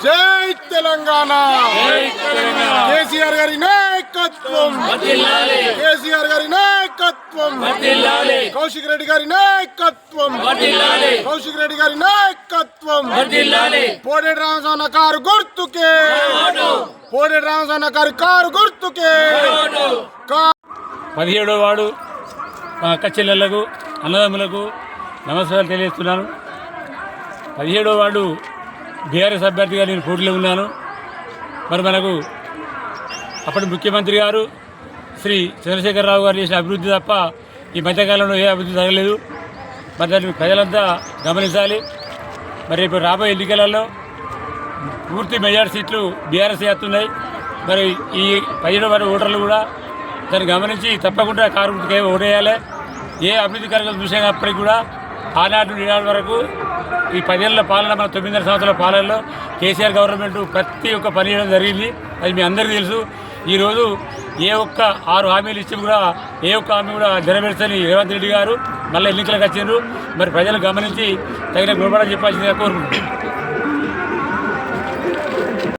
జై తెలంగాణ, కేసీఆర్ గారి నాయకత్వం, కేసీఆర్ గారి నాయకత్వం, కౌశిక్ రెడ్డి గారి నాయకత్వం, కౌశిక్ రెడ్డి గారి నాయకత్వం, పోడేటి రామస్వామి కారు గుర్తుకే, పోడేటి రామస్వామి గారి కారు గుర్తుకే. 17వ వార్డు మా అక్క చెల్లెళ్లకు అన్నదమ్ములకు నమస్కారాలు తెలియజేస్తున్నాను. 17వ వార్డు బీఆర్ఎస్ అభ్యర్థిగా నేను పోటీలో ఉన్నాను. మరి మనకు అప్పటి ముఖ్యమంత్రి గారు శ్రీ చంద్రశేఖరరావు గారు చేసిన అభివృద్ధి తప్ప ఈ మధ్యకాలంలో ఏ అభివృద్ధి జరగలేదు. మరి దాన్ని ప్రజలంతా గమనించాలి. మరి ఇప్పుడు రాబోయే ఎన్నికలలో పూర్తి మెజార్టీ సీట్లు బీఆర్ఎస్ చేస్తున్నాయి. మరి ఈ 17వ వార్డు ఓటర్లు కూడా దాన్ని గమనించి తప్పకుండా కారు గుర్తుకే ఓటేయాలి. ఏ అభివృద్ధి కార్యక్రమం చూసేటప్పటికి కూడా ఆనాటి ఈనాటి వరకు ఈ 10 ఏళ్ల పాలన, మన 9.5 సంవత్సరాల పాలనలో కేసీఆర్ గవర్నమెంట్ ప్రతి ఒక్క పని చేయడం జరిగింది. అది మీ అందరికీ తెలుసు. ఈరోజు ఏ ఒక్క 6 హామీలు ఇచ్చి కూడా ఏ ఒక్క హామీ కూడా నెరవేర్చని రేవంత్ రెడ్డి గారు మళ్ళీ ఎన్నికలకు వచ్చిండ్రు. మరి ప్రజలు గమనించి తగిన గుణపడని చెప్పాల్సిందిగా కోరుకుంటున్నారు.